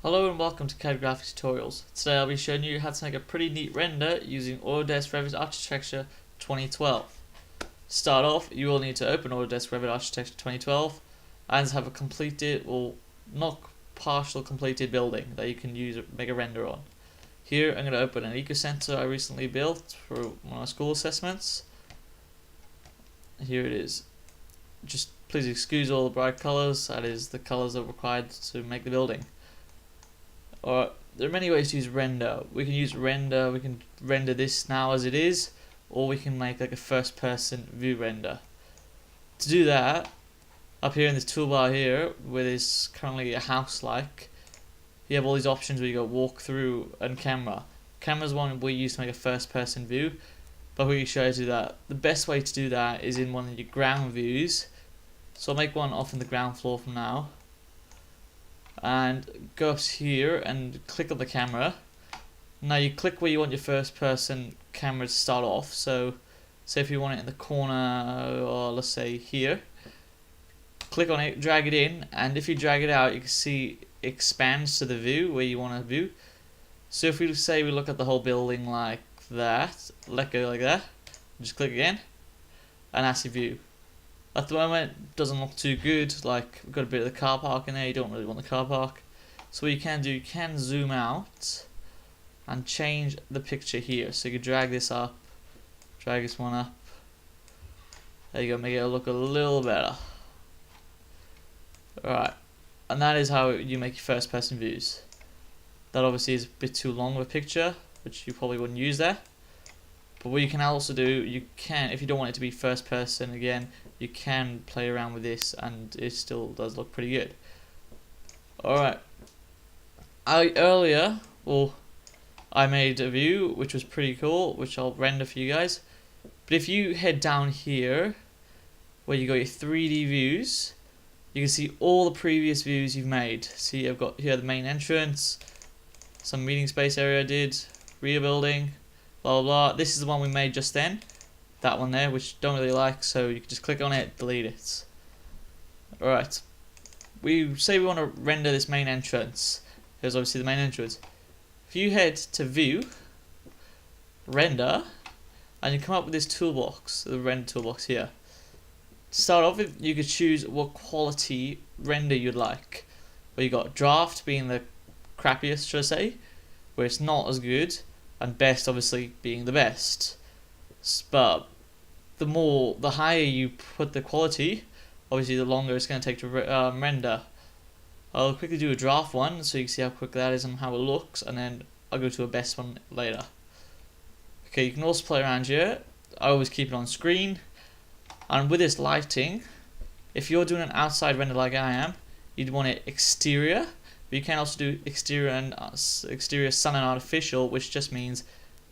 Hello and welcome to CAD Graphics Tutorials. Today I'll be showing you how to make a pretty neat render using Autodesk Revit Architecture 2012. To start off, you will need to open Autodesk Revit Architecture 2012 and have a completed, or not partial completed building that you can use make a render on. Here I'm going to open an eco center I recently built for one of my school assessments. Here it is. Just please excuse all the bright colors, that is the colors that are required to make the building. Or there are many ways to use render. We can use render, we can render this now as it is, or we can make like a first person view render. To do that, up here in this toolbar here, where there's currently a house like, you have all these options where you go walk through and camera. Camera's one we use to make a first person view, but we can show you to do that. The best way to do that is in one of your ground views. So I'll make one off in the ground floor from now. And go up here and click on the camera. Now you click where you want your first person camera to start off. So say if you want it in the corner, or let's say here, click on it, drag it in, and if you drag it out you can see it expands to the view where you want to view. So if we say we look at the whole building like that, let go like that, just click again, and that's your view. At the moment, it doesn't look too good, like we've got a bit of the car park in there, you don't really want the car park. So what you can do, you can zoom out and change the picture here. So you can drag this up, drag this one up. There you go, make it look a little better. Alright, and that is how you make your first person views. That obviously is a bit too long of a picture, which you probably wouldn't use there. But what you can also do, you can, if you don't want it to be first person again, you can play around with this and it still does look pretty good. Alright, I made a view which was pretty cool, which I'll render for you guys. But if you head down here, where you got your 3D views, you can see all the previous views you've made. See, I've got here the main entrance, some meeting space area I did, rear building, blah blah blah. This is the one we made just then. That one there, which don't really like, so you can just click on it, delete it. Alright. We say we want to render this main entrance. Here's obviously the main entrance. If you head to view, render, and you come up with this toolbox, the render toolbox here. To start off with, you could choose what quality render you'd like. Where you got draft being the crappiest, should I say, where it's not as good, and best obviously being the best. But the higher you put the quality, obviously the longer it's going to take to render. I'll quickly do a draft one so you can see how quick that is and how it looks, and then I'll go to a best one later. Okay, you can also play around here. I always keep it on screen. And with this lighting, if you're doing an outside render like I am, you'd want it exterior, but you can also do exterior and exterior sun and artificial, which just means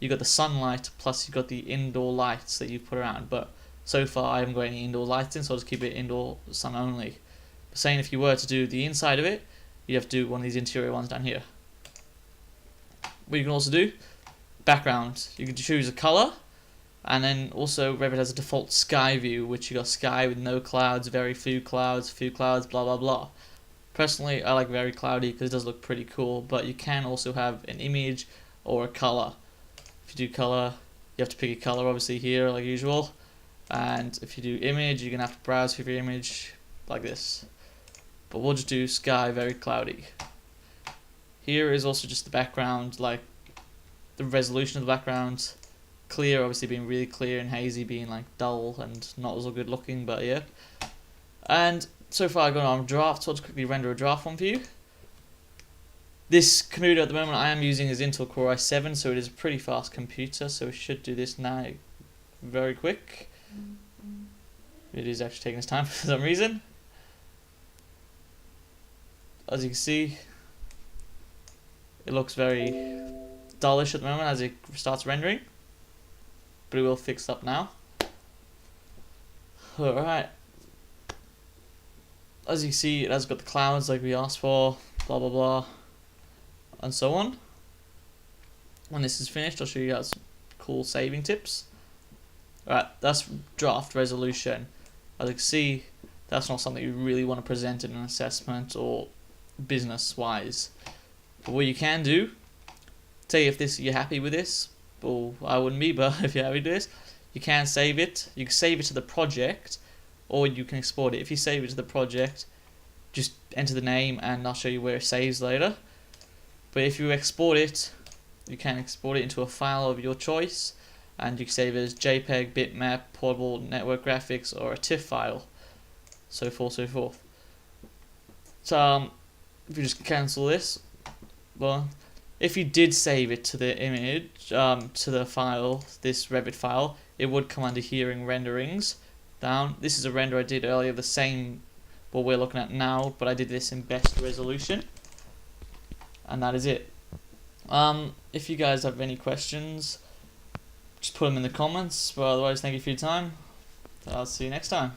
you got the sunlight plus you got the indoor lights that you put around. But so far I haven't got any indoor lights in, so I'll just keep it indoor sun only. But saying if you were to do the inside of it, you'd have to do one of these interior ones down here. What you can also do, background. You can choose a color, and then also Revit has a default sky view, which you got sky with no clouds, very few clouds, blah blah blah. Personally, I like very cloudy because it does look pretty cool, but you can also have an image or a color. If you do color, you have to pick a color obviously here like usual, and if you do image, you're gonna have to browse for your image like this. But we'll just do sky very cloudy. Here is also just the background, like the resolution of the background. Clear obviously being really clear, and hazy being like dull and not as good looking, but yeah. And so far I've got on draft, so I'll just quickly render a draft one for you. This computer at the moment I am using is Intel Core i7, so it is a pretty fast computer, so we should do this now very quick. It is actually taking its time for some reason. As you can see, it looks very dullish at the moment as it starts rendering, but it will fix up now. Alright. As you can see, it has got the clouds like we asked for, blah blah blah, and so on. When this is finished, I'll show you guys some cool saving tips. Alright, that's draft resolution. As you can see, that's not something you really want to present in an assessment or business wise. But what you can do, say if you're happy with this, well, I wouldn't be, but if you're happy with this, you can save it. You can save it to the project, or you can export it. If you save it to the project, just enter the name and I'll show you where it saves later. But if you export it, you can export it into a file of your choice, and you can save it as JPEG, bitmap, portable network graphics, or a TIFF file, so forth, so forth. So if you just cancel this, well, if you did save it to the image, to the file, this Revit file, it would come under here in renderings down. This is a render I did earlier, the same what we're looking at now, but I did this in best resolution, and that is it. If you guys have any questions, just put them in the comments, but otherwise thank you for your time. I'll see you next time.